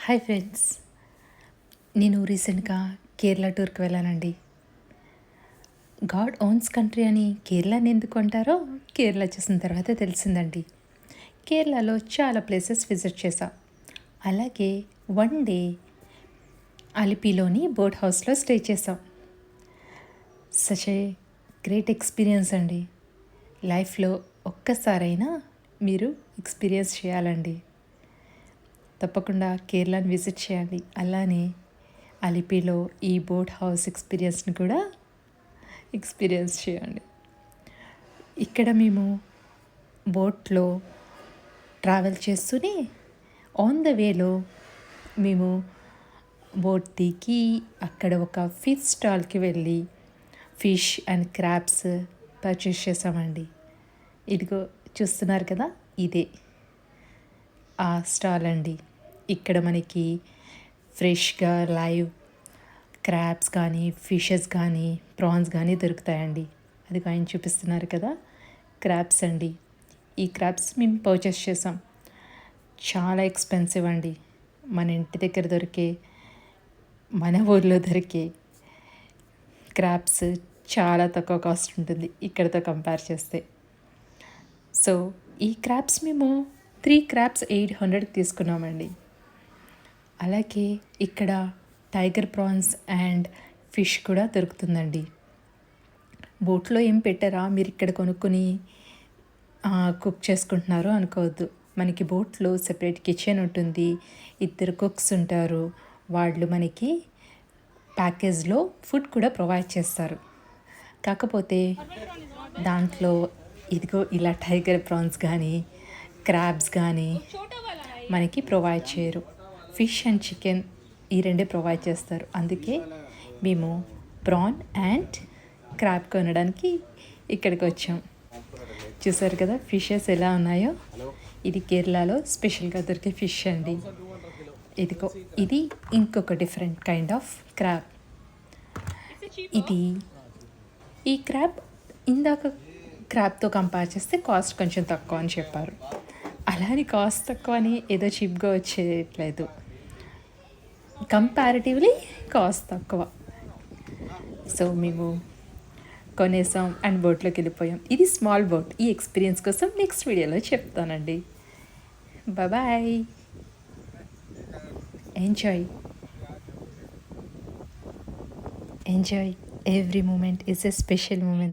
Hi friends. నేను రీసెంట్గా కేరళ టూర్కి వెళ్ళానండి. గాడ్ ఓన్స్ కంట్రీ అని కేరళని ఎందుకు అంటారో కేరళ చూసిన తర్వాత తెలిసిందండి. కేరళలో చాలా ప్లేసెస్ విజిట్ చేశాం. అలాగే వన్ డే అలిపిలోని బోట్ హౌస్లో స్టే చేసాం. సచ్ ఏ గ్రేట్ ఎక్స్పీరియన్స్ అండి. లైఫ్లో ఒక్కసారైనా మీరు ఎక్స్పీరియన్స్ చేయాలండి. తప్పకుండా కేరళని విజిట్ చేయండి. అలానే అలిపిలో ఈ బోట్ హౌస్ ఎక్స్పీరియన్స్ని కూడా ఎక్స్పీరియన్స్ చేయండి. ఇక్కడ మేము బోట్లో ట్రావెల్ చేస్తూనే ఆన్ ద వేలో మేము బోట్ దిగి అక్కడ ఒక ఫిష్ స్టాల్కి వెళ్ళి ఫిష్ అండ్ క్రాబ్స్ పర్చేస్ చేసామండి. ఇదిగో చూస్తున్నారు కదా, ఇదే ఆ స్టాల్ అండి. ఇక్కడ మనకి ఫ్రెష్గా లైవ్ క్రాబ్స్ కానీ ఫిషెస్ కానీ ప్రాన్స్ కానీ దొరుకుతాయండి. అది ఆయన చూపిస్తున్నారు కదా, క్రాబ్స్ అండి. ఈ క్రాబ్స్ మేము పర్చేస్ చేసాం. చాలా ఎక్స్పెన్సివ్ అండి. మన ఇంటి దగ్గర దొరికే, మన ఊర్లో దొరికే క్రాబ్స్ చాలా తక్కువ కాస్ట్ ఉంటుంది ఇక్కడితో కంపేర్ చేస్తే. సో ఈ క్రాబ్స్ మేము 3 క్రాబ్స్ 800 తీసుకున్నామండి. అలాగే ఇక్కడ టైగర్ ప్రాన్స్ అండ్ ఫిష్ కూడా దొరుకుతుందండి. బోట్లో ఏం పెట్టారా, మీరు ఇక్కడ కొనుక్కొని కుక్ చేసుకుంటున్నారు అనుకోవద్దు. మనకి బోట్లో సెపరేట్ కిచెన్ ఉంటుంది, 2 కుక్స్ ఉంటారు. వాళ్ళు మనకి ప్యాకేజ్లో ఫుడ్ కూడా ప్రొవైడ్ చేస్తారు. కాకపోతే దాంట్లో ఇదిగో ఇలా టైగర్ ప్రాన్స్ కానీ క్రాబ్స్ కానీ మనకి ప్రొవైడ్ చేయరు. ఫిష్ అండ్ చికెన్ ఈ రెండే ప్రొవైడ్ చేస్తారు. అందుకే మేము ప్రాన్ అండ్ క్రాబ్ కొనడానికి ఇక్కడికి వచ్చాం. చూసారు కదా ఫిషెస్ ఎలా ఉన్నాయో. ఇది కేరళలో స్పెషల్గా దొరికే ఫిష్ అండి. ఇదిగో ఇది ఇంకొక డిఫరెంట్ కైండ్ ఆఫ్ క్రాబ్. ఈ క్రాబ్ ఇందాక క్రాబ్తో కంపేర్ చేస్తే కాస్ట్ కొంచెం తక్కువ అని చెప్పారు. అలానే కాస్ట్ తక్కువ అని ఏదో చీప్గా వచ్చేయట్లేదు, కంపారిటివ్లీ కాస్ట్ తక్కువ. సో మేము కొనేసాం అండ్ బోట్లోకి వెళ్ళిపోయాం. ఇది స్మాల్ బోట్. ఈ ఎక్స్పీరియన్స్ కోసం నెక్స్ట్ వీడియోలో చెప్తానండి. Bye. Enjoy every moment is a special moment.